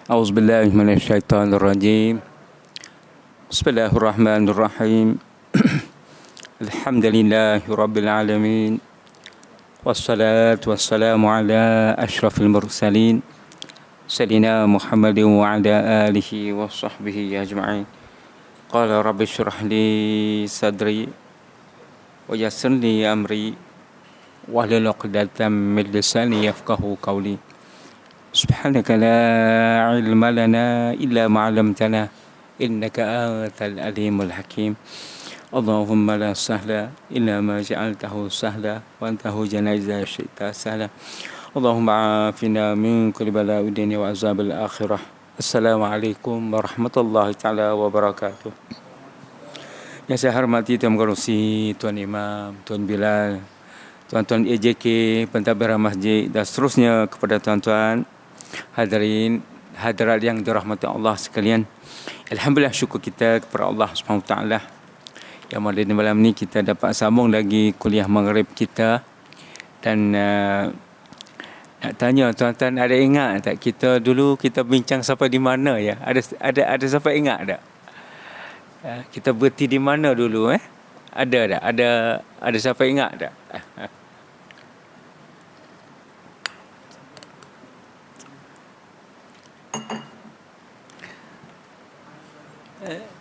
أعوذ بالله من الشيطان الرجيم. بسم الله الرحمن الرحيم. الحمد لله رب العالمين، والصلاة والسلام على أشرف المرسلين سيدنا محمد وعلى آله وصحبه أجمعين. قال رب اشرح لي صدري ويسر لي أمري واحلل عقدة من لساني يفقهوا قولي. سبحانك لا علم لنا إلا ما علمتنا إنك أنت العليم الحكيم. اللهم لا سهل إلا ما جعلته سهلا وأنت هجنا إذا شئت سهلا. اللهم عافنا من كل بلاء الدنيا وعذاب الآخرة. Assalamualaikum warahmatullahi taala wabarakatuh. Yang saya hormati Tuan Pengerusi, Tuan Imam, Tuan Bilal, Tuan-tuan AJK, pentadbir masjid dan seterusnya, kepada tuan-tuan hadirin hadirat yang dirahmati Allah sekalian. Alhamdulillah, syukur kita kepada Allah Subhanahu Wa Taala yang pada malam ni kita dapat sambung lagi kuliah maghrib kita. Dan nak tanya tuan-tuan, ada ingat tak kita dulu kita bincang sampai di mana ya? Ada sampai ingat tak? Kita berhenti di mana dulu Ada tak? Ada sampai ingat tak?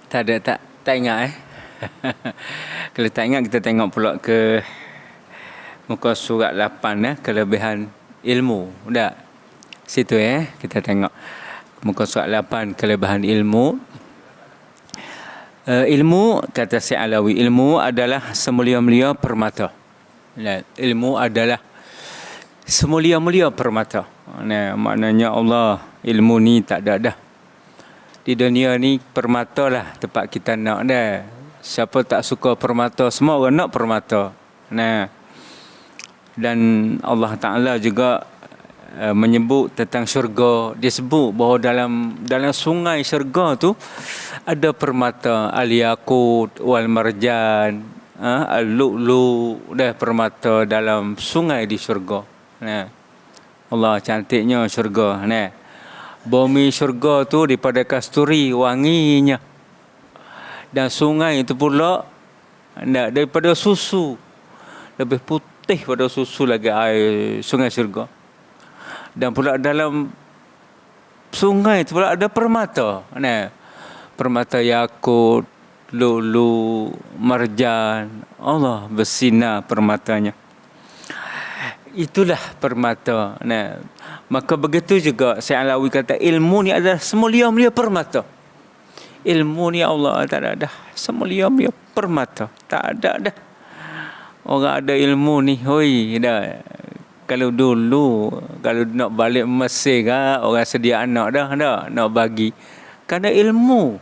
Tak ingat Kalau tak ingat, kita tengok pula ke muka surat 8 kelebihan ilmu. Dah situ kita tengok muka surat 8 kelebihan ilmu. Ilmu, kata Syekh Alawi, ilmu adalah semulia-mulia permata. Ilmu adalah semulia-mulia permata. Maknanya Allah, ilmu ni tak ada dah. Di dunia ni permata lah tempat kita nak dah. Siapa tak suka permata? Semua orang nak permata. Dan Allah Ta'ala juga menyebut tentang syurga. Dia sebut bahawa dalam sungai syurga tu ada permata, al-yaqut wal marjan, al-lu'lu', dah permata dalam sungai di syurga. Allah, cantiknya syurga. Bumi syurga tu daripada kasturi, wanginya. Dan sungai itu pula daripada susu, lebih putih pada susu lagi air sungai syurga. Dan pula dalam sungai itu pula ada permata. Permata yakut, lu'lu', marjan. Allah, bersinar permatanya. Itulah permata. Maka begitu juga Syekh Alawi kata, ilmu ni adalah semulia-mulia permata. Ilmu ni Allah tak ada dah, semulia-mulia permata. Tak ada dah. Orang ada ilmu ni, dah. Kalau dulu, kalau nak balik Mesir orang sedia anak dah nak bagi. Kerana ilmu.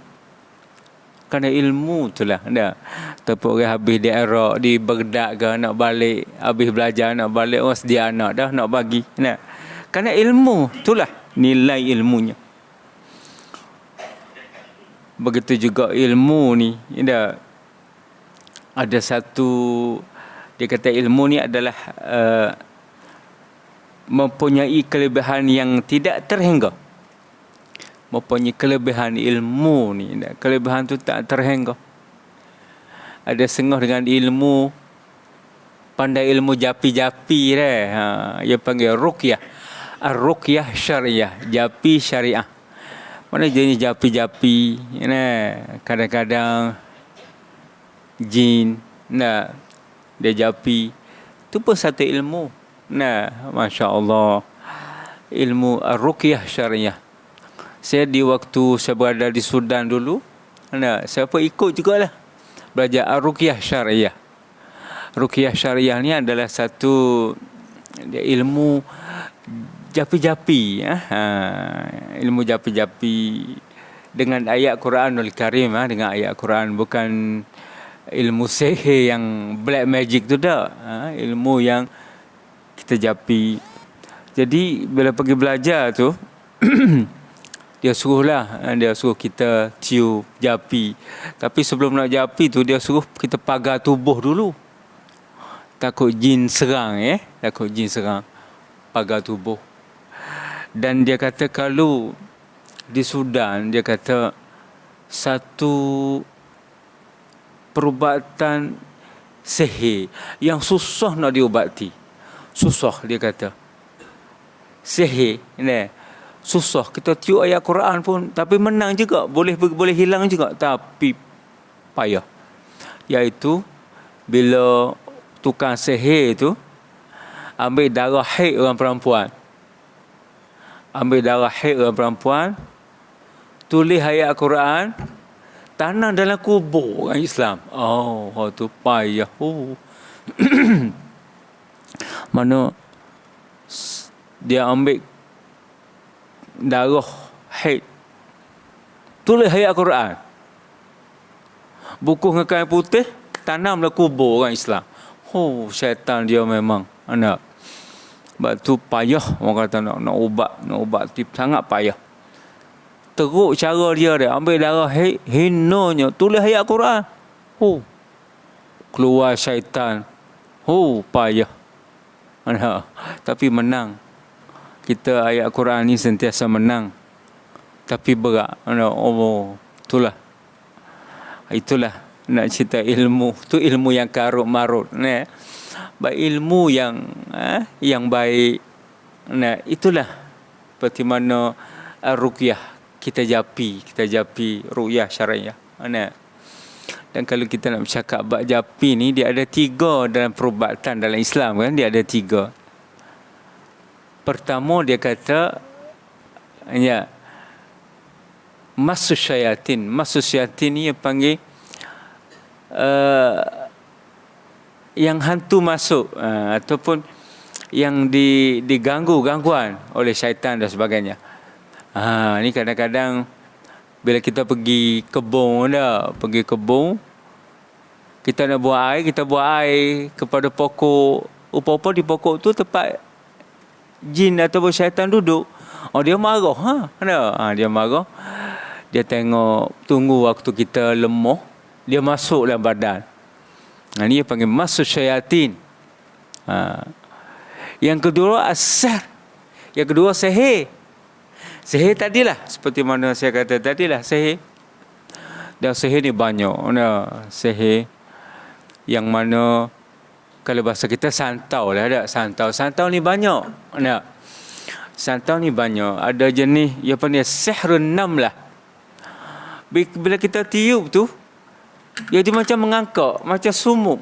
Kerana ilmu itulah dah. Tapi orang habis di Iraq, di Baghdad nak balik, habis belajar nak balik, orang sedia anak dah nak bagi. Kerana ilmu itulah nilai ilmunya. Begitu juga ilmu ni dah. Ada satu, dia kata ilmu ni adalah mempunyai kelebihan yang tidak terhingga. Mempunyai kelebihan ilmu ni, kelebihan tu tak terhingga. Ada setengah dengan ilmu, pandai ilmu japi-japi dah. Dia panggil ruqyah. Ar-ruqyah syariah, japi syariah. Mana jenis japi-japi, kadang-kadang jin, dia japi. Itu pun satu ilmu. Masya Allah, ilmu ar-ruqyah syariah. Saya di waktu saya berada di Sudan dulu, saya pun ikut jugalah belajar ar-ruqyah syariah. Ruqyah syariah ni adalah satu ilmu japi-japi, ilmu japi-japi dengan ayat Quranul Karim, dengan ayat Quran, bukan ilmu sihir yang black magic tu dah, ilmu yang kita japi. Jadi bila pergi belajar tu dia suruh kita tiup japi. Tapi sebelum nak japi tu dia suruh kita pagar tubuh dulu. Takut jin serang, pagar tubuh. Dan dia kata kalau di Sudan, dia kata satu perubatan sihir yang susah nak diubati. Susah, dia kata. Sihir ni susah. Kita tiup ayat Quran pun tapi menang juga, boleh hilang juga, tapi payah. Iaitu bila tukang sihir tu ambil darah haid orang perempuan. Ambil darah haid orang perempuan, tulis ayat Quran, tanam dalam kubur orang Islam. Oh, tu payah. Mana dia ambil darah haid, tulis ayat Quran, buku dengan kain putih, tanam dalam kubur orang Islam. Syaitan dia memang anak. Sebab tu payah orang kata nak ubat tip sangat payah. Teruk cara dia ambil darah haid, hinanya tulis ayat Quran. Keluar syaitan. Payah. Anak. Tapi menang. Kita ayat Quran ni sentiasa menang. Tapi berat. Anak. Itulah nak cerita ilmu. Tu ilmu yang karut marut. Ilmu yang baik. Itulah seperti mana ruqyah kita japi ruqyah syariah. Dan kalau kita nak bercakap bab japi ni, dia ada 3 dalam perubatan dalam Islam kan, dia ada 3. Pertama dia kata masus syayatin. Masus syayatin ni yang panggil yang hantu masuk, ataupun yang digangguan oleh syaitan dan sebagainya. Ni kadang-kadang bila kita pergi kebun kita nak buat air, kita buat air kepada pokok, upa-upa di pokok tu tempat jin ataupun syaitan duduk. Dia marah. Dia marah. Dia tengok, tunggu waktu kita lemah, dia masuk dalam badan. Ni dia panggil masus syayatin. Yang kedua asar. Yang kedua sihir. Sihir tadilah, seperti mana saya kata tadilah, sihir. Dan sihir ni banyak. Sihir yang mana kalau bahasa kita santau lah, ada santau ni banyak. Santau ni banyak. Ada jenis yang panggil sihrun namlah. Bila kita tiup tu, dia macam mengangkak, macam sumuk,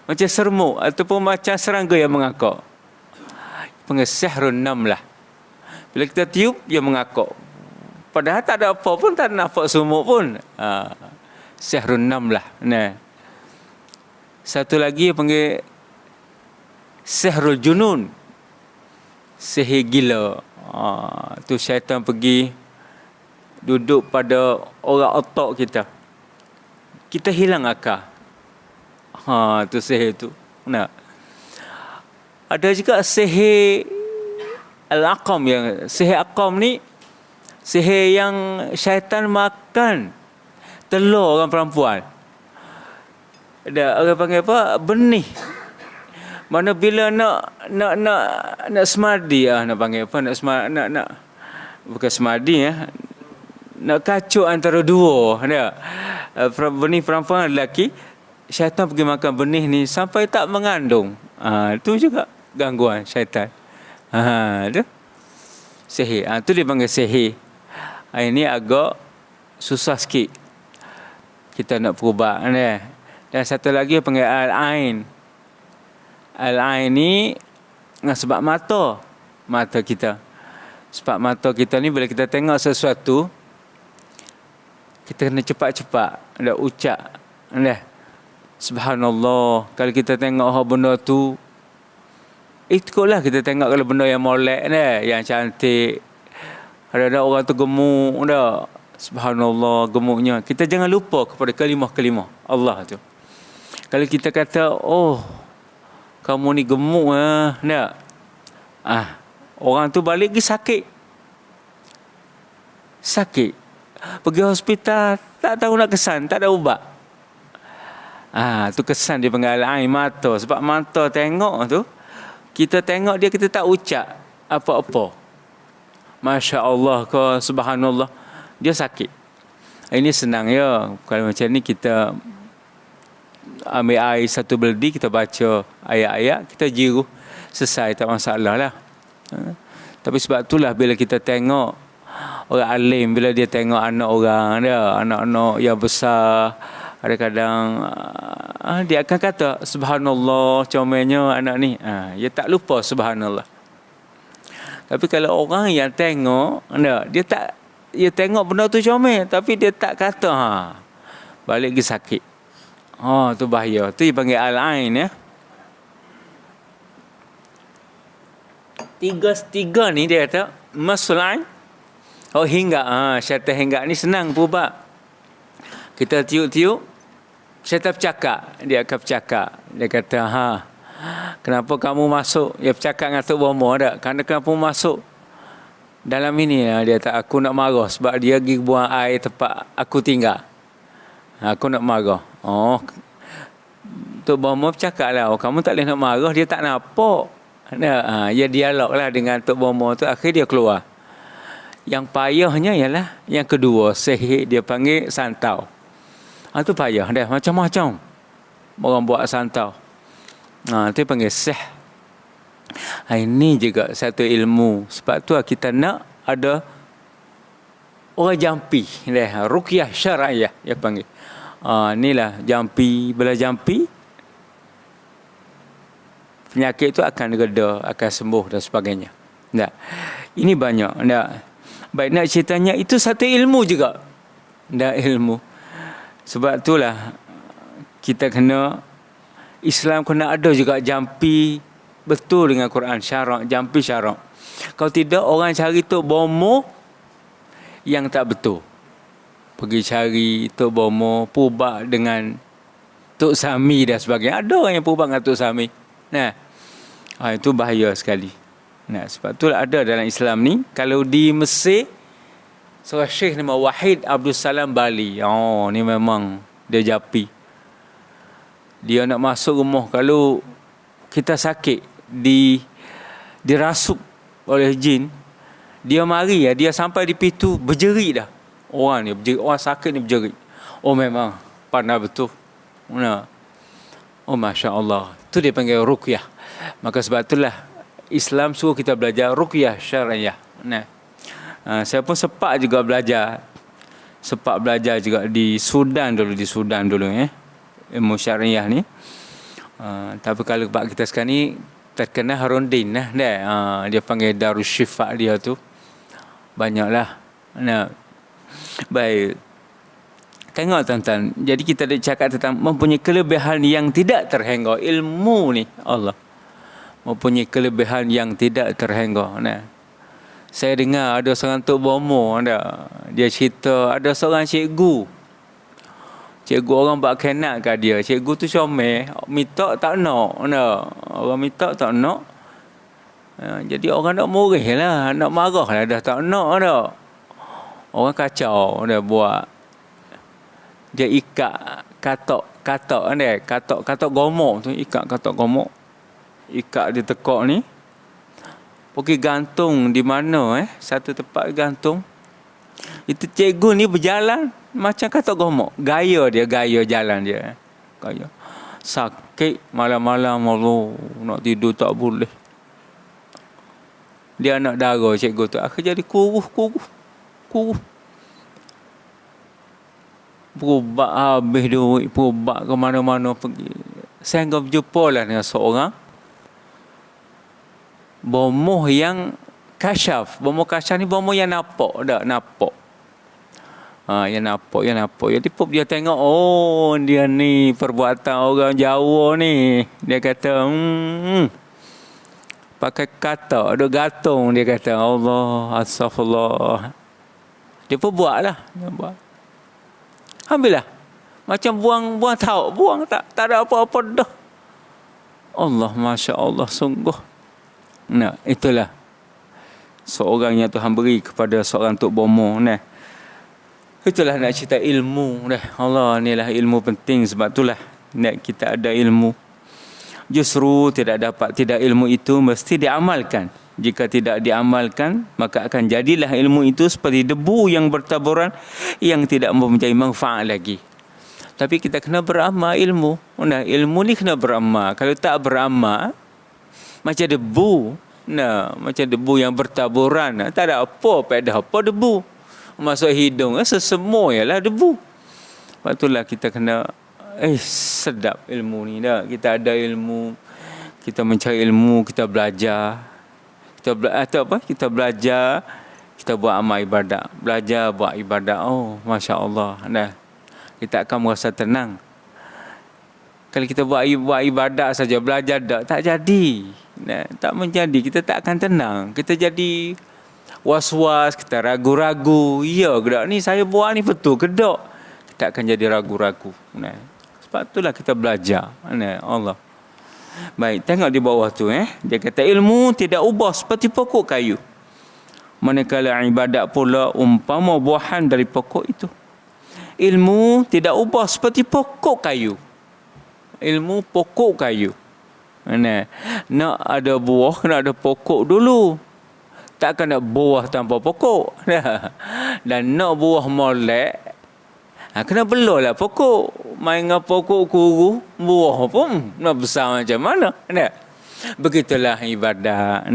macam sermuk, ataupun macam serangga yang mengangkak. Panggil sihrun namlah. Bila kita tiup, dia mengangkak. Padahal tak ada apa pun, tak nampak sumuk pun. Sihrun namlah. Satu lagi panggil sihrul junun. Sihir gila. Tu syaitan pergi duduk pada orang otak kita. Kita hilang akal. Tu sihir tu. Ada juga sihir al-aqam. Sihir aqam ni sihir yang syaitan makan telur orang perempuan. Ada orang panggil apa? Benih. Mana bila nak semadi, nak panggil apa? Nak bukan semadi, nak kacau antara dua. Benih perempuan lelaki, syaitan pergi makan benih ni sampai tak mengandung. Itu juga gangguan syaitan. Tu sihir. Tu dia panggil sihir. Ini agak susah sikit kita nak perubah. Dan satu lagi panggil al-ain. Al-ain ni sebab mata kita. Sebab mata kita ni bila kita tengok sesuatu, kita kena cepat-cepat nak ucap. Subhanallah. Kalau kita tengok benda tu, ikutlah kita tengok kalau benda yang molek yang cantik. Ada orang tu gemuk Subhanallah, gemuknya. Kita jangan lupa kepada kalimah-kalimah Allah tu. Kalau kita kata, kamu ni gemuk orang tu balik pergi sakit. Pergi hospital, tak tahu nak kesan, tak ada ubat. Tu kesan dia panggil air mata. Sebab mata tengok tu, kita tengok dia, kita tak ucap apa-apa. Masya Allah ke subhanallah, dia sakit. Ini senang ya. Kalau macam ni kita ambil air satu beldi, kita baca ayat-ayat, kita jiruh, selesai, tak masalah lah. Tapi sebab itulah bila kita tengok orang alim, bila dia tengok anak orang dia, anak-anak yang besar, kadang-kadang dia akan kata subhanallah, comelnya anak ni. Dia tak lupa subhanallah. Tapi kalau orang yang tengok, dia tengok benda tu comel, tapi dia tak kata, balik pergi sakit. Tu bahaya. Tu dipanggil al-ain ya. Tiga ni dia kata masul ain. Hinggap. Syaitan hinggap ni senang pubak. Kita tiup-tiup, syaitan bercakap. Dia akan bercakap. Dia kata, kenapa kamu masuk? Dia bercakap dengan Tok Bomo tak? Kenapa kamu masuk dalam ini? Dia kata, aku nak marah sebab dia pergi buang air tempat aku tinggal. Aku nak marah. Tok Bomo bercakap lah, kamu tak boleh nak marah, dia tak nampak. Dia dialog lah dengan Tok Bomo tu, akhirnya dia keluar. Yang payahnya ialah yang kedua, sihir, dia panggil santau. Tu payah dah, macam-macam orang buat santau. Itu panggil sih. Ini juga satu ilmu. Sebab tu kita nak ada orang jampi, ruqyah syar'iyah dia panggil. Inilah jampi, bela jampi, penyakit itu akan reda, akan sembuh dan sebagainya. Ini banyak. Baik, nak ceritanya itu satu ilmu juga. Ilmu. Sebab itulah kita kena, Islam kena ada juga jampi betul dengan Quran syarak, jampi syarak. Kalau tidak, orang cari Tok Bomo yang tak betul. Pergi cari Tok Bomo pubak dengan Tok Sami dan sebagainya. Ada orang yang pubak dengan Tok Sami. Itu bahaya sekali. Sebab tu ada dalam Islam ni. Kalau di Mesir, seorang syekh nama Wahid Abdul Salam Bali. Ni memang dia japi. Dia nak masuk rumah, kalau kita sakit, dirasuk oleh jin, dia mari, dia sampai di pintu berjerit dah. Orang ni berjerit, orang sakit ni berjerit. Memang pandai betul. Masya Allah. Tu dia panggil ruqyah. Maka sebab itulah Islam suruh kita belajar ruqyah syar'iyah. Saya pun sempat juga belajar. Juga di Sudan dulu ilmu syar'iyah ni. Tapi kalau bab kita sekarang ni terkenal Harundin dia panggil Darus Syifa dia tu. Banyaklah. Baik. Tengok tuan-tuan. Jadi kita dah cakap tentang mempunyai kelebihan yang tidak terhingga. Ilmu ni Allah mempunyai kelebihan yang tidak terhingga. Saya dengar ada seorang Tok Bomo, dia cerita ada seorang cikgu orang buat kenak kat dia. Cikgu tu comel, minta tak nak. Orang minta tak nak. Jadi orang nak murih lah, nak marah lah, dah tak nak dah. Orang kacau dia buat. Dia ikat katok gomok tu, ikat katok gomok. Ikat dia tekak ni. Pergi gantung di mana satu tempat gantung. Itu cikgu ni berjalan macam katok gomok. Gaya jalan dia. Gaya. Sakit malam-malam, Allah, nak tidur tak boleh. Dia nak darah cikgu tu. Akhirnya jadi kuruh. Perubak habis duit, perubak ke mana-mana pergi. Saya anggap berjumpa lah dengan seorang bomoh yang kasyaf. Bomoh kasyaf ni bomoh yang nampak. Yang nampak. Jadi dia tengok, dia ni perbuatan orang Jawa ni. Dia kata, pakai kata, ada gantung. Dia kata, Allah, astagfirullah. Dia pun buat lah. Ambillah. Macam buang tahu. Buang tak ada apa-apa dah. Allah, Masya Allah, sungguh. Itulah seorang yang Tuhan beri kepada seorang Tok Bomo. Itulah nak cerita ilmu. Allah, inilah ilmu penting. Sebab itulah nak kita ada ilmu. Justru tidak ilmu itu mesti diamalkan. Jika tidak diamalkan, maka akan jadilah ilmu itu seperti debu yang bertaburan yang tidak mempunyai manfaat lagi. Tapi kita kena beramal ilmu. Nah, ilmu ni kena beramal. Kalau tak beramal, macam debu. Nah, macam debu yang bertaburan. Tak ada apa, pada apa debu. Masuk hidung, sesemua ialah debu. Sebab itulah kita kena sedap ilmu ni dah. Kita ada ilmu, kita mencari ilmu, kita belajar. Kita belajar, kita buat amal ibadat. Belajar buat ibadat. Oh, masya-Allah. Nah, kita akan merasa tenang. Kalau kita buat ibadat saja, belajar tak jadi. Nah, tak menjadi, kita tak akan tenang. Kita jadi was-was, kita ragu-ragu. Ya ke tak ni saya buat ni betul ke tak? Kita akan jadi ragu-ragu. Nah, sebab itulah kita belajar. Nah, Allah. Baik, tengok di bawah tu dia kata ilmu tidak ubah seperti pokok kayu. Manakala ibadat pula umpama buahan dari pokok itu. Ilmu tidak ubah seperti pokok kayu. Ilmu pokok kayu. Nak ada buah, kena ada pokok dulu. Takkan nak buah tanpa pokok. Dan nak buah molek, kena belurlah pokok. Main dengan pokok kuru, buah pun nak besar macam mana. Begitulah ibadat.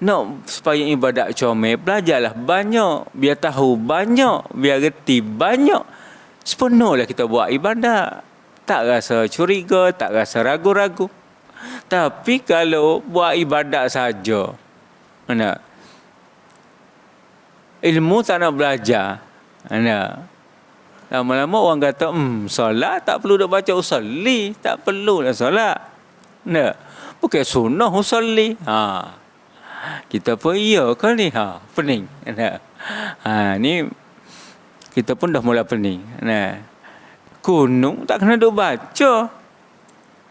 Nak supaya ibadat comel, belajarlah banyak. Biar tahu banyak, biar reti banyak. Sepenuhlah kita buat ibadat. Tak rasa curiga, tak rasa ragu-ragu. Tapi kalau buat ibadat saja, ilmu tak nak belajar, lama-lama orang kata, solat tak perlu dah baca usalli, tak perlu dah solat. Bukan sunnah usalli. Kita pun iya ke ni? Pening. Ni kita pun dah mula pening. Kunung tak kena duk baca.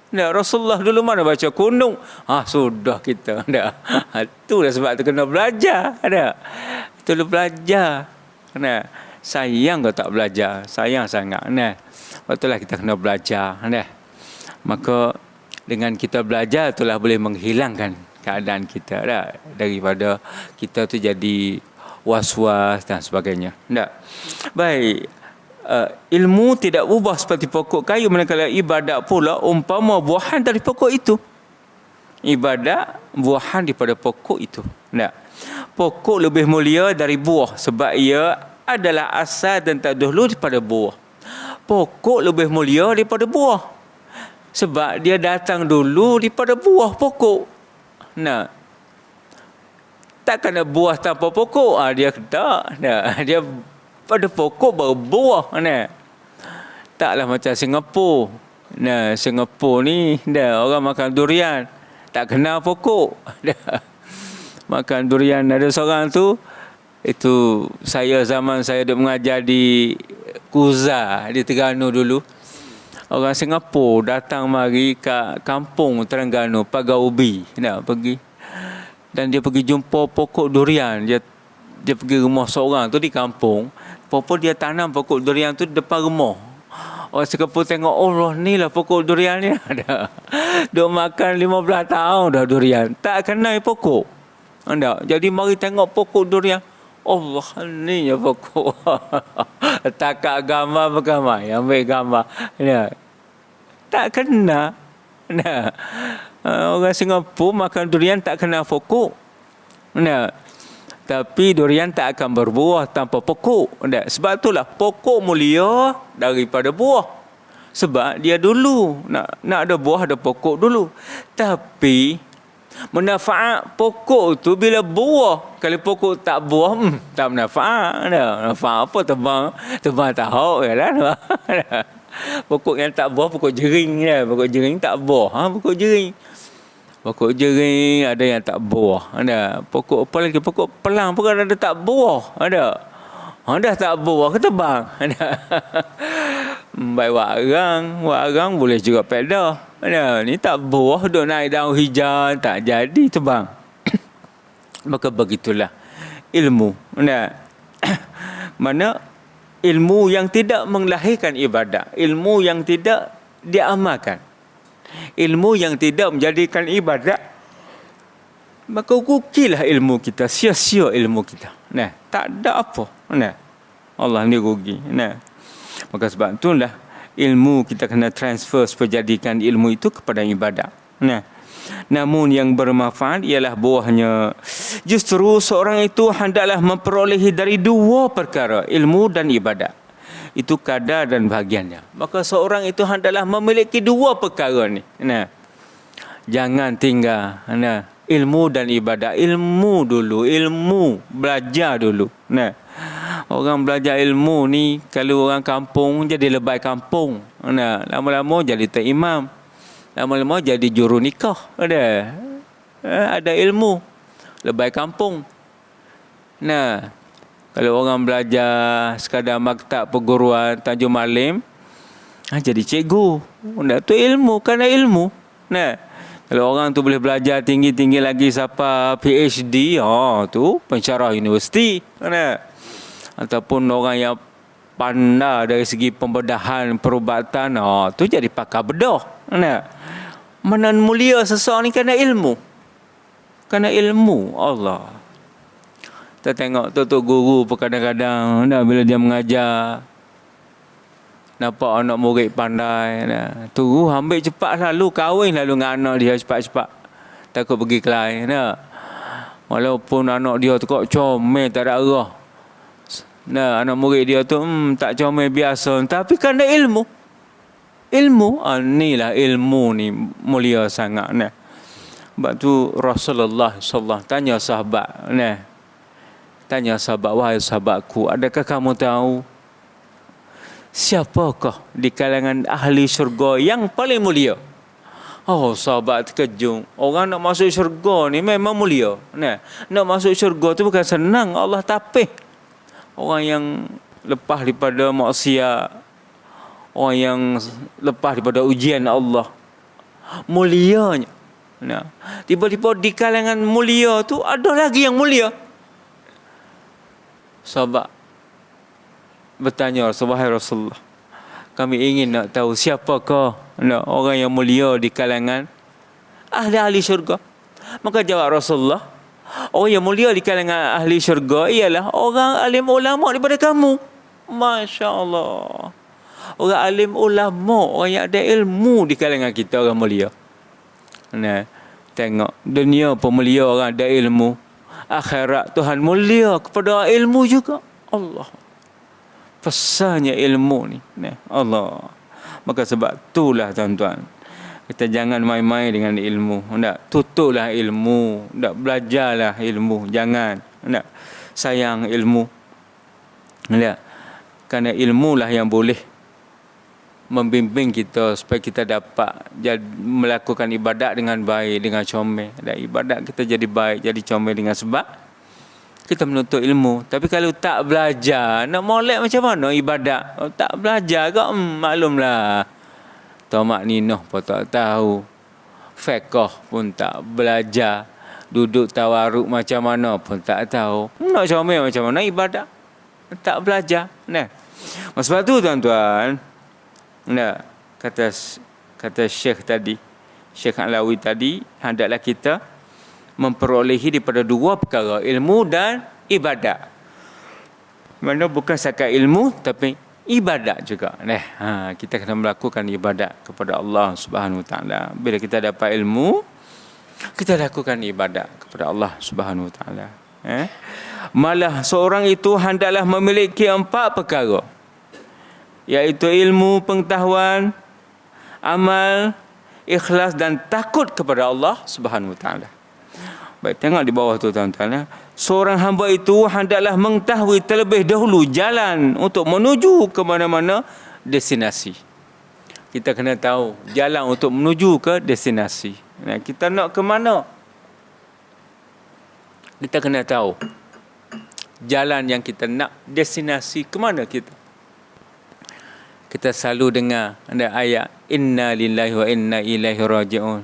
Rasulullah dulu mana baca kunung? Sudah kita. Itulah sebab tu kena belajar. Itulah belajar. Sayang kau tak belajar. Sayang sangat. Itulah kita kena belajar. Maka dengan kita belajar itulah boleh menghilangkan keadaan kita daripada kita tu jadi was-was dan sebagainya. Baik. Ilmu tidak ubah seperti pokok kayu, manakala ibadat pula umpama buahan dari pokok itu. Ibadat buahan daripada pokok itu. Pokok lebih mulia dari buah sebab ia adalah asal dan tak dahulu daripada buah. Pokok lebih mulia daripada buah sebab dia datang dulu daripada buah pokok. Takkan ada buah tanpa pokok. Dia tak. Dia pada pokok baru buah. Taklah macam Singapura. Singapura ni orang makan durian tak kenal pokok. Makan durian. Ada seorang tu, itu zaman saya duk mengajar di Kuza di Terengganu dulu. Orang Singapura datang mari ke kampung Terengganu, Pagar Ubi, pergi. Dan dia pergi jumpa pokok durian. Dia pergi rumah seorang tu di kampung. Pokok dia tanam pokok durian tu depan rumah. Orang Singapura tengok, Allah ni lah pokok durian ni. Duk makan 15 tahun dah durian. Tak kenal pokok. Jadi mari tengok pokok durian. Allah ni ya pokok. Takak gambar bergambar. Ambil gambar. Tak kenal. Orang Singapura makan durian tak kenal pokok. Tapi durian tak akan berbuah tanpa pokok. Sebab itulah pokok mulia daripada buah. Sebab dia dulu. Nak ada buah, ada pokok dulu. Tapi manfaat pokok tu bila buah. Kalau pokok tak buah, tak manfaat. Manfaat apa? Tebang tahu. Pokok yang tak buah, pokok jering. Pokok jering tak buah. Pokok jering. Pokok jering ada yang tak buah. Pokok apa lagi? Pokok pelang pun ada tak buah. Dah tak buah ke tebang. Baik warang boleh juga pedah. Ni tak buah, duk naik daun hijau, tak jadi tebang. Maka begitulah ilmu. Mana ilmu yang tidak melahirkan ibadat, ilmu yang tidak diamalkan, ilmu yang tidak menjadikan ibadat maka rugilah ilmu kita, sia-sia ilmu kita. Nah, tak ada apa. Nah, Allah ni rugi. Nah, maka sebab itulah ilmu kita kena transfer supaya jadikan ilmu itu kepada ibadat. Nah, namun yang bermanfaat ialah buahnya. Justru seorang itu hendaklah memperolehi dari dua perkara, ilmu dan ibadat. Itu kadar dan bahagiannya. Maka seorang itu hendaklah memiliki dua perkara ni. Nah, jangan tinggal. Nah, ilmu dan ibadat. Ilmu dulu, ilmu belajar dulu. Nah, orang belajar ilmu ni kalau orang kampung jadi lebay kampung. Nah, lama-lama jadi tak imam. Lama-lama jadi juru nikah. Ada ilmu. Lebay kampung. Nah, kalau orang belajar sekadar maktab perguruan Tanjung Malim, jadi cikgu. Nah, tu ilmu, kerana ilmu. Nah, kalau orang tu boleh belajar tinggi-tinggi lagi sampai PhD, tu pensyarah universiti. Nah, ataupun orang yang pandai dari segi pembedahan perubatan, tu jadi pakar bedah. Nah, mana mulia seseorang ni kerana ilmu. Kerana ilmu Allah. Kita tengok tu guru pun kadang-kadang bila dia mengajar, nampak anak murid pandai, tu guru ambil cepat lalu kahwin lalu dengan anak dia cepat-cepat. Takut pergi kelai. Walaupun anak dia tu kok comel tak ada arah. Anak murid dia tu tak comel biasa, tapi kerana ilmu. Ilmu, inilah ilmu ni mulia sangat. Sebab tu Rasulullah SAW tanya sahabat, tanya sahabat, wahai sahabatku, adakah kamu tahu siapakah di kalangan ahli syurga yang paling mulia? Oh, sahabat terkejut. Orang nak masuk syurga ni memang mulia. Nak masuk syurga tu bukan senang. Allah tapih orang yang lepas daripada maksiat, orang yang lepas daripada ujian Allah, mulianya. Tiba-tiba di kalangan mulia tu ada lagi yang mulia. Sahabat bertanya, wahai Rasulullah, kami ingin nak tahu siapakah orang yang mulia di kalangan ahli syurga. Maka jawab Rasulullah, orang yang mulia di kalangan ahli syurga ialah orang alim ulama daripada kamu. Masya Allah. Orang alim ulama, orang yang ada ilmu di kalangan kita, orang mulia. Tengok, dunia pun mulia orang ada ilmu. Akhirat Tuhan mulia kepada ilmu juga. Allah. Pesannya ilmu ni. Allah. Maka sebab itulah tuan-tuan, kita jangan main-main dengan ilmu. Tutuplah ilmu. Belajarlah ilmu. Jangan. Sayang ilmu. Kerana ilmu lah yang boleh membimbing kita supaya kita dapat melakukan ibadat dengan baik, dengan comel. Dan ibadat kita jadi baik, jadi comel dengan sebab kita menuntut ilmu. Tapi kalau tak belajar, nak molek macam mana ibadat? Tak belajar ke, maklumlah. Tamak ninah pun tak tahu. Fiqh pun tak belajar. Duduk tawaruk macam mana pun tak tahu. Nak comel macam mana ibadat? Tak belajar. Sebab tu tuan-tuan, kata Syekh tadi, Syekh Alawi tadi, hendaklah kita memperolehi daripada dua perkara, ilmu dan ibadat. Mana bukan sekadar ilmu tapi ibadat juga. Kita kena melakukan ibadat kepada Allah Subhanahu Wa Taala. Bila kita dapat ilmu, kita lakukan ibadat kepada Allah Subhanahu Wa Taala. Malah seorang itu hendaklah memiliki 4 perkara, iaitu ilmu, pengetahuan, amal, ikhlas dan takut kepada Allah Subhanahu Wa Taala. Baik, tengok di bawah tu tuan-tuan. Seorang hamba itu hendaklah mengetahui terlebih dahulu jalan untuk menuju ke mana-mana destinasi. Kita kena tahu jalan untuk menuju ke destinasi. Kita nak ke mana? Kita kena tahu jalan yang kita nak, destinasi ke mana kita. Kita selalu dengar ada ayat inna lillahi wa inna ilaihi raji'un.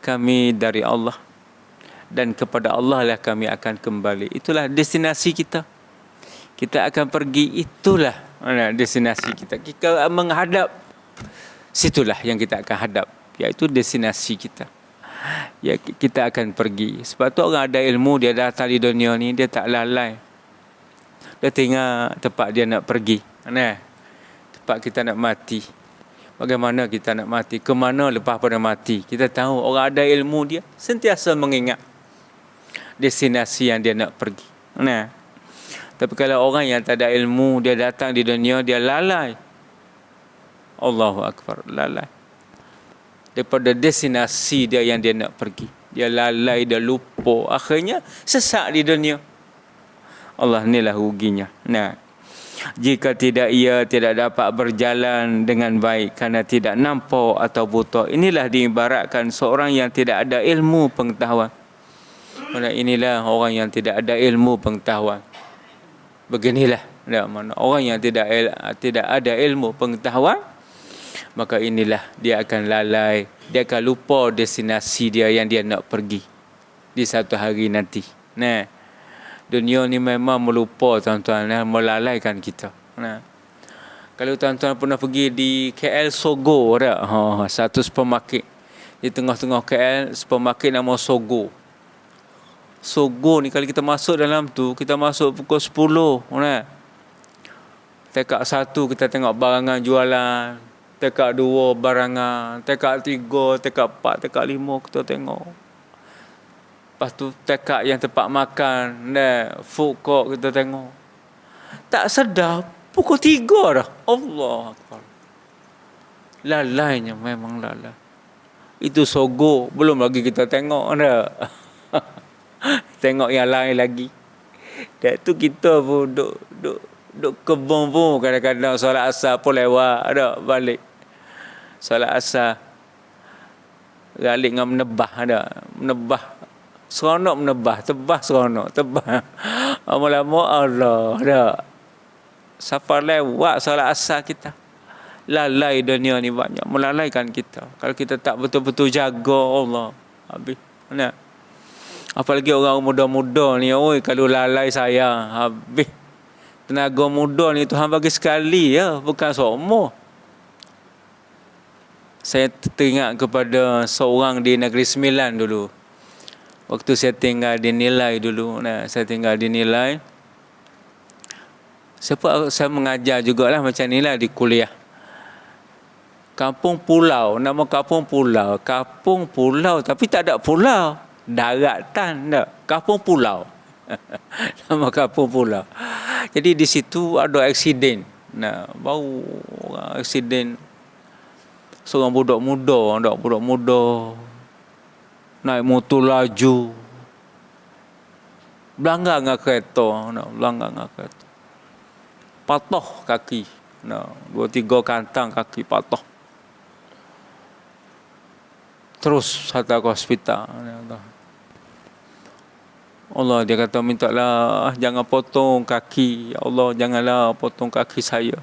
Kami dari Allah dan kepada Allah lah kami akan kembali. Itulah destinasi kita. Kita akan pergi, itulah destinasi kita. Kita menghadap, situlah yang kita akan hadap, iaitu destinasi kita. Ya, kita akan pergi. Sebab tu orang ada ilmu, dia datang di dunia ni, dia tak lalai. Dia tinggal tempat dia nak pergi. Nah, tempat kita nak mati. Bagaimana kita nak mati? Ke mana lepas pada mati? Kita tahu orang ada ilmu, dia sentiasa mengingat destinasi yang dia nak pergi. Nah, tapi kalau orang yang tak ada ilmu, dia datang di dunia, dia lalai. Allahu Akbar, lalai daripada destinasi dia yang dia nak pergi. Dia lalai, dia lupa. Akhirnya sesak di dunia. Allah, inilah ruginya. Nah, jika tidak, ia tidak dapat berjalan dengan baik kerana tidak nampak atau buta. Inilah diibaratkan seorang yang tidak ada ilmu pengetahuan. Inilah orang yang tidak ada ilmu pengetahuan. Beginilah mana orang yang tidak ada ilmu pengetahuan, maka inilah dia akan lalai, dia akan lupa destinasi dia yang dia nak pergi di satu hari nanti. Nah, dunia ni memang melupa tuan-tuan, melalaikan kita. Nah, kalau tuan-tuan pernah pergi di KL Sogo tak? Satu supermarket di tengah-tengah KL, supermarket nama Sogo. Sogo ni kalau kita masuk dalam tu, kita masuk pukul 10. Nah, tekak 1 kita tengok barangan jualan, tekak 2 barangan, tekak 3, tekak 4, tekak 5 kita tengok. Lepas tu tekak yang tempat makan, food court kita tengok. Tak sedar pukul 3 dah. Allah Akbar. Lalainya, memang lalai. Itu Sogo, belum lagi kita tengok dah. Tengok yang lain lagi. Dan tu kita pun duk kebun pun kadang-kadang solat asar pun lewat dah balik. Solat asar balik dengan menebah dah. Menebah. Seronok menebah, tebah seronok, tebah. Lama-lama Allah dah. Siapa lewat solat asar kita. Lalai dunia ni banyak, melalaikan kita. Kalau kita tak betul-betul jaga, Allah, habis. Nah, apalagi orang muda-muda ni, kalau lalai sayang, habis. Tenaga muda ni Tuhan bagi sekali ya, bukan semua. Saya teringat kepada seorang di Negeri Sembilan dulu. Waktu saya tinggal di Nilai dulu, saya tinggal di Nilai. Saya mengajar jugalah macam inilah di kuliah. Kampung Pulau, nama kampung Pulau. Kampung Pulau tapi tak ada pulau. Daratan tak. Kampung Pulau. Nama kampung Pulau. Jadi di situ ada aksiden. Baru aksiden. Seorang budak muda naik motor laju. Belanggar dengan kereta. Patah kaki. 2-3 kantang kaki patah. Terus hantar ke hospital. Allah, dia kata, mintalah jangan potong kaki. Ya Allah, janganlah potong kaki saya.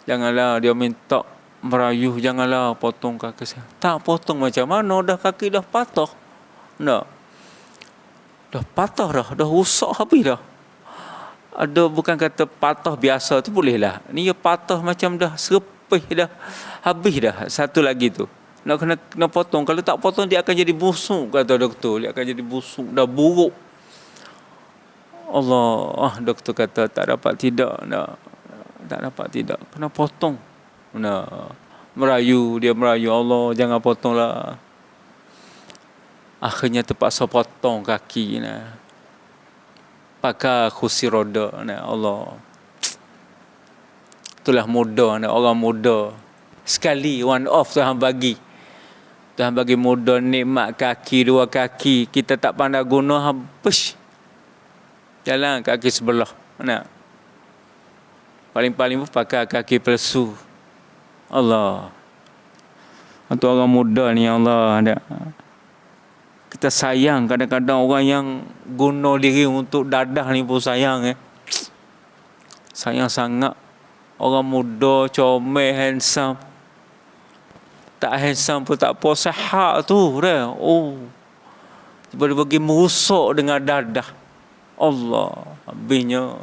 Janganlah, dia minta merayu, janganlah potong kaki saya. Tak potong macam mana, dah kaki dah patah. Dah patah dah rusak habis dah. Ada bukan kata patah biasa tu boleh lah. Ni patah macam dah serpih dah. Habis dah. Satu lagi tu. Nak kena potong. Kalau tak potong dia akan jadi busuk, kata doktor. Dia akan jadi busuk. Dah buruk. Allah. Doktor kata tak dapat tidak. Tak dapat tidak. Kena potong. Merayu. Dia merayu. Allah, jangan potonglah. Akhirnya terpaksa potong kaki. Pakai kursi roda. Allah. Itulah muda. Orang muda. Sekali one off Tuhan bagi. Tuhan bagi muda, nikmat kaki, 2 kaki. Kita tak pandai guna, habis. Jalan kaki sebelah. Paling-paling pun pakai kaki palsu. Allah. Untuk orang muda ni, Allah ada. Kita sayang kadang-kadang orang yang guna diri untuk dadah ni pun sayang. Sayang sangat. Orang muda, comel, handsome. Tak handsome pun tak apa, sihat tu dah. Boleh bagi merusuk dengan dadah. Allah, habisnya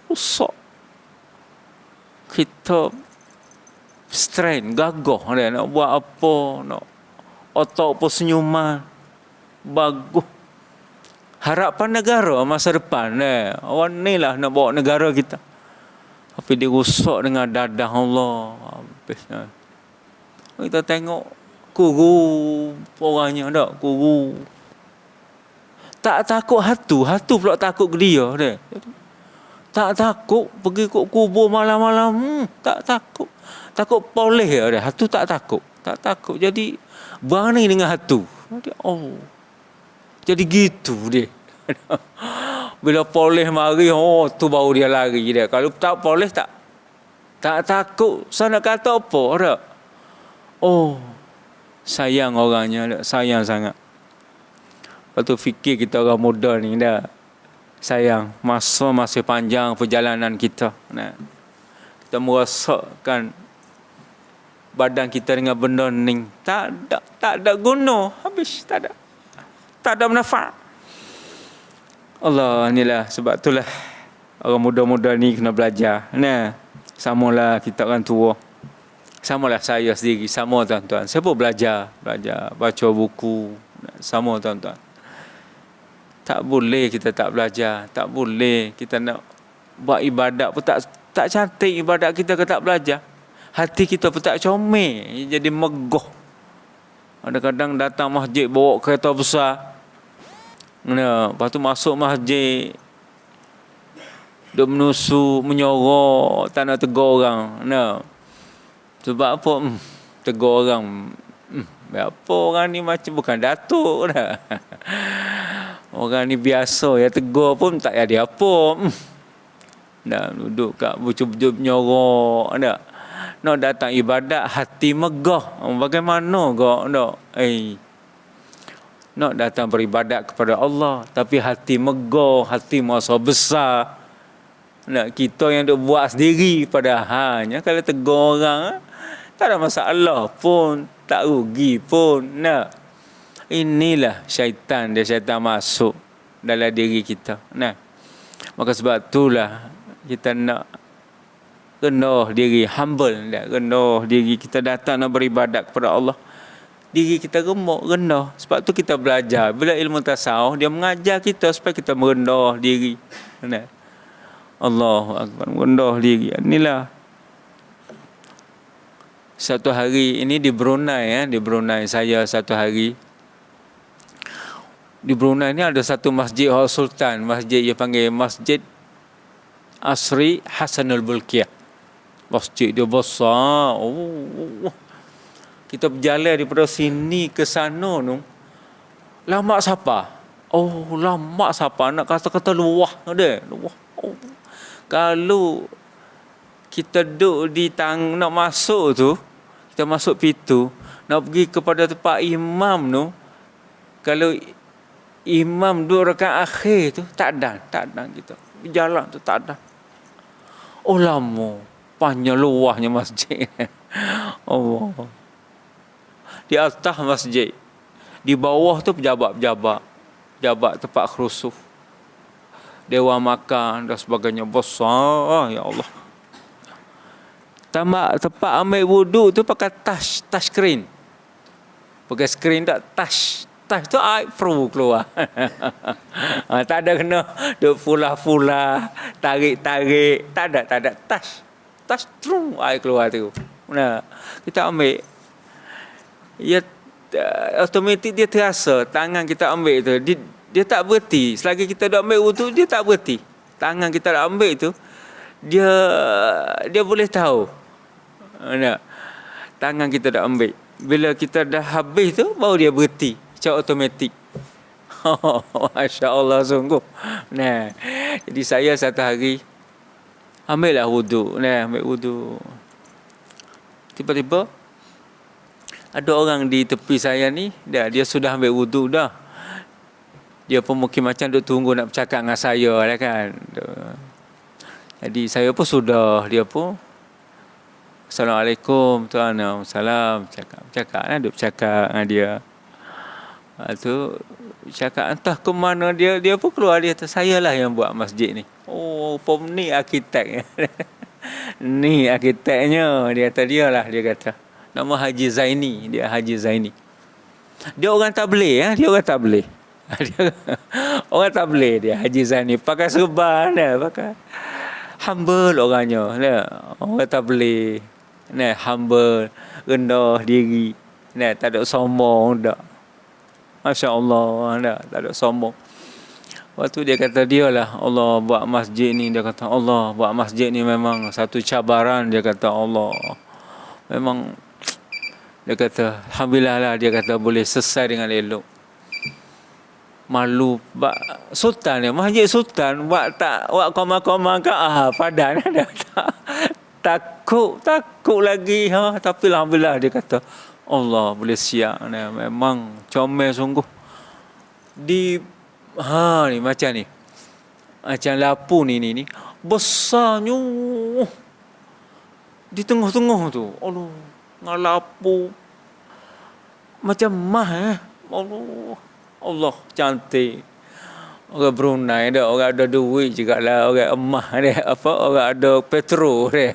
rusak. Kita strain, gagah dia nak buat apa, nak otak pun senyuman. Bagus. Harapan negara masa depan awak ni lah nak bawa negara kita. Tapi dia rusak dengan dadah Allah. Habis. Kita tengok kuru orangnya tak, kuru. Tak takut hatu pula takut ke dia. Tak takut pergi ke kubur malam-malam. Tak takut. Takut polis dia. Hatu tak takut. Tak takut. Jadi berani dengan hatu. Jadi gitu dia. Bila polis mari, tu baru dia lari dia. Kalau tak polis tak takut. Saya nak kata apa tak? Sayang orangnya, sayang sangat. Lepas tu fikir kita orang muda ni dah. Sayang, masa masih panjang perjalanan kita. Kita merosakkan badan kita dengan benda ni. Tak ada guna. Habis, tak ada manfaat. Allah, inilah sebab itulah orang muda-muda ni kena belajar. Samalah kita orang tua. Samalah saya sendiri, sama tuan-tuan. Saya pun belajar baca buku. Sama tuan-tuan. Tak boleh kita tak belajar. Tak boleh kita nak buat ibadat pun tak cantik ibadat kita kalau tak belajar. Hati kita pun tak comel, jadi megah. Kadang-kadang datang masjid bawa kereta besar. Lepas tu masuk masjid, duk menusuk, menyorok, tak nak tegur orang. Sebab apa? Tegur orang. Apa orang ni macam bukan datuk dah. Orang ni biasa, ya tegur pun tak ada apa. Dah duduk kat bucu-bucu menyorok. Nak datang ibadat hati megah. Bagaimana kau nak? Nak datang beribadat kepada Allah tapi hati megah, hati merasa besar. Kita yang duk buat sendiri padahalnya kalau tegur orang tak ada masalah pun, tak rugi pun. Inilah syaitan masuk dalam diri kita. Maka sebab itulah kita nak rendah diri, humble, rendah diri. Kita datang nak beribadat kepada Allah, diri kita remuk, rendah. Sebab tu kita belajar. Bila ilmu tasawuf, dia mengajar kita supaya kita merendah diri. Allahu Akbar, merendah diri. Inilah satu hari ini di Brunei, di Brunei saya satu hari. Di Brunei ni ada satu masjid Sultan, masjid yang panggil Masjid Asri Hasanul Bolkiah. Masjid dia besar. Kita berjalan daripada sini ke sana tu. Lama siapa? Lama siapa? Nak kata-kata luah dia. Luah. Kalau kita duduk di nak masuk tu, kita masuk pintu, nak pergi kepada tempat imam tu, kalau imam duduk rakaat akhir tu, tak ada kita. Jalan tu tak ada. Lama. Panjang luahnya masjid. Allah. Di atas masjid. Di bawah tu pejabat-pejabat. Pejabat tempat khusuf. Dewan makan dan sebagainya. Besar. Ya Allah. Tempat ambil wuduk tu pakai touchscreen. Pakai skrin tak touch tu air pro keluar. Tak ada kena duk fulah-fulah, tarik-tarik. Tak ada touch trum air keluar tu. Kita ambil. Automatik dia terasa tangan kita ambil tu. Dia tak berhenti. Selagi kita dah ambil wuduk, dia tak berhenti. Tangan kita dah ambil tu, dia boleh tahu. Tangan kita dah ambil. Bila kita dah habis tu, baru dia berhenti. Secara automatik. Masya Allah sungguh. Jadi saya satu hari ambillah wuduk. Ambil wuduk. Tiba-tiba ada orang di tepi saya ni, dia sudah ambil wuduk dah. Dia pun mungkin macam duk tunggu nak bercakap dengan saya lah kan. Jadi saya pun sudah, dia pun Assalamualaikum tuan. Salam. Bercakap lah, duk bercakap dengan dia. Tu cakap entah ke mana dia pun keluar, dia kata saya lah yang buat masjid ni. Pom ni arkitek. Ni arkiteknya, dia kata dia lah, dia kata. Nama Haji Zaini, dia Haji Zaini. Dia orang tabligh, dia orang tabligh. Dia orang tabligh dia, Haji Zaini. Pakai serban dia, pakai. Humble orangnya, dia. Orang tabligh. Nah, humble, rendah diri. Nah, tak ada sombong dak. Masya-Allah, tak ada sombong. Waktu dia kata dia lah, Allah buat masjid ni, dia kata Allah buat masjid ni memang satu cabaran, dia kata Allah. Memang dia kata alhamdulillah lah, dia kata boleh selesai dengan elok. Malu bak sultan dia, masjid sultan buat tak buat koma-koma ke padan dia tak takut lagi tapi alhamdulillah dia kata Allah boleh siap ni, memang comel sungguh. Di ni macam ni. Macam lapu ni besarnya di tengah-tengah tu. Allah, dengan lapu macam mah Allah cantik. Orang Brunei dah, orang ada duit jugalah, orang emas dia, orang ada petrol dia.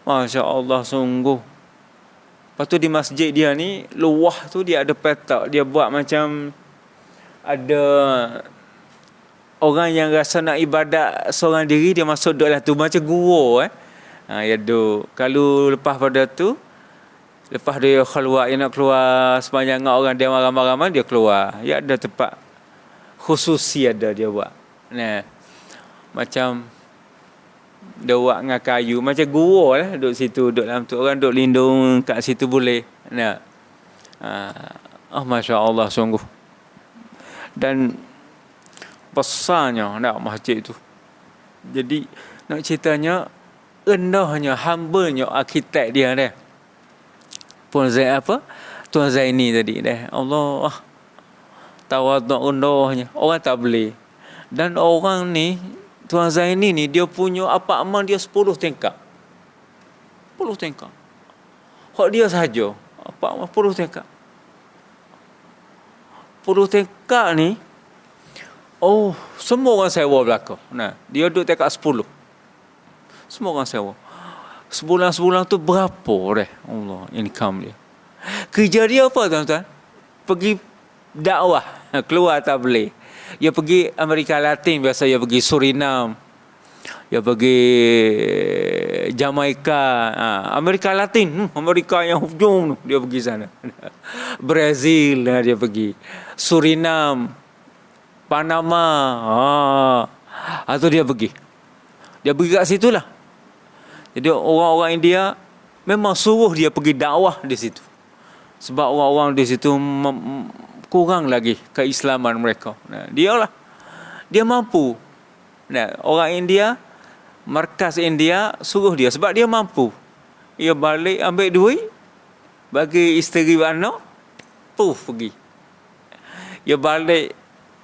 Masya-Allah sungguh. Lepas tu di masjid dia ni, luah tu dia ada petak, dia buat macam ada orang yang rasa nak ibadat seorang diri, dia masuk duduk lah tu macam gua dia duduk. Kalau lepas pada tu, lepas dia keluar, dia nak keluar sepanjang orang dia ramai-ramai, dia keluar. Dia ada tempat khususi ada dia buat. Nah, macam dia buat dengan kayu, macam gua lah duduk situ, duduk dalam tu, orang duduk lindung kat situ boleh. Nah. Masya-Allah sungguh. Dan besarnya masjid tu. Jadi nak ceritanya rendahnya, humble-nya arkitek dia dah. Tuan Zaini tadi dah. Allah tawaduk rendahnya. Orang tak boleh. Dan orang ni, Tuan Zaini ni, dia punya apartmen dia 10 tingkap. 10 tingkap. Hak dia sahaja. Apartmen 10 tingkap. 10 tingkap ni, semua orang sewa belakang. Nah, dia duduk tingkap 10. Semua orang sewa. Sebulan-sebulan tu berapa dah Allah income dia. Kerja dia apa tuan-tuan? Pergi dakwah, keluar tak boleh. Dia pergi Amerika Latin, biasa dia pergi Suriname. Dia pergi Jamaika, Amerika Latin, Amerika yang hujung tu, dia pergi sana. Brazil dia pergi. Suriname, Panama, tu dia pergi. Dia pergi kat situ lah. Jadi orang-orang India memang suruh dia pergi dakwah di situ. Sebab orang-orang di situ kurang lagi keislaman mereka. Nah, dia mampu. Nah, orang India, markas India suruh dia sebab dia mampu. Dia balik ambil duit, bagi isteri anak, pergi. Dia balik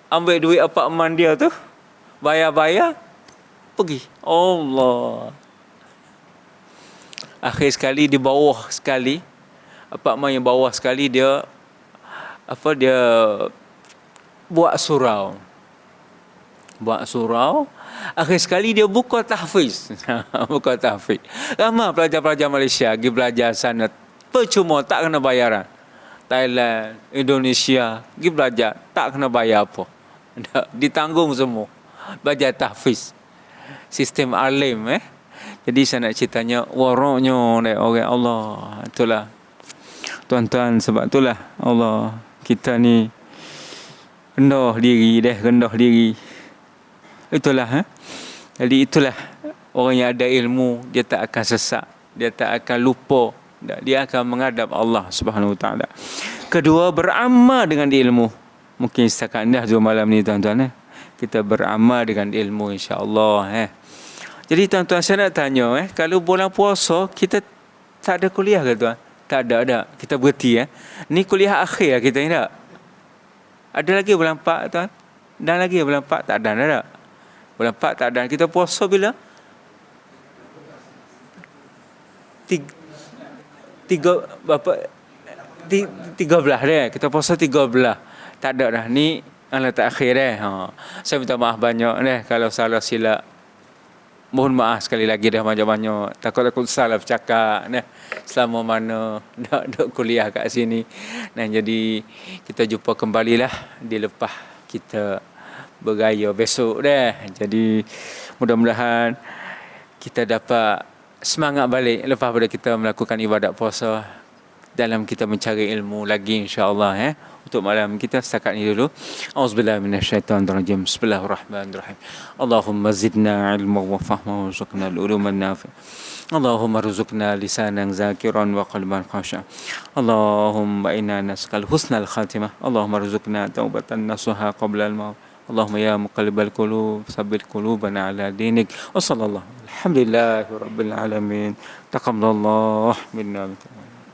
ambil duit apartmen dia tu, bayar-bayar, pergi. Allah. Akhir sekali di bawah sekali, apartmen yang bawah sekali dia buat surau. Akhir sekali dia buka tahfiz. Buka tahfiz. Ramai pelajar-pelajar Malaysia pergi belajar sana. Percuma, tak kena bayaran. Thailand, Indonesia, pergi belajar, tak kena bayar apa. Ditanggung semua. Belajar tahfiz. Sistem alim Jadi saya nak ceritanya waroknya orang Allah. Itulah tuan-tuan, sebab itulah Allah kita ni rendah diri. Itulah Jadi itulah orang yang ada ilmu, dia tak akan sesat, dia tak akan lupa, dia akan menghadap Allah Subhanahu Wa Taala. Kedua, beramal dengan ilmu. Mungkin setakat dah malam ni tuan-tuan kita beramal dengan ilmu, insya-Allah Jadi tuan-tuan, saya nak tanya kalau bulan puasa kita tak ada kuliah ke tuan? Tak ada. Kita berhenti Ni kuliah akhir kita ni tak? Ada lagi bulan 4 tuan? Dan lagi bulan 4 tak ada. Bulan 4 tak ada. Kita puasa bila? 13 dah. Kita puasa 13. Tak ada dah. Ni alat akhir Saya minta maaf banyak kalau salah silap. mohon maaf sekali lagi dah banyak-banyak. Takut salah bercakap nah selama mana duk kuliah kat sini. Nah jadi kita jumpa kembalilah di lepas kita bergaya besok dah. Jadi mudah-mudahan kita dapat semangat balik lepas pada kita melakukan ibadat puasa dalam kita mencari ilmu lagi insya-Allah. Untuk malam kita setakat ini dulu. Auzubillahi minasyaitonirrajim. Bismillahirrahmanirrahim. Allahumma zidna ilman wa fahman warzuqna al-uluman nafi'. Allahumma rzuqna lisanan zakiran wa qalban khashi'an. Allahumma inna nas'aluka husnal khatimah. Allahumma rzuqna taubatan nasuha qabla al-maut. اللهم يا مقلب القلوب ثبت قلوبنا على دينك وصلى الله الحمد لله رب العالمين تقبل الله منا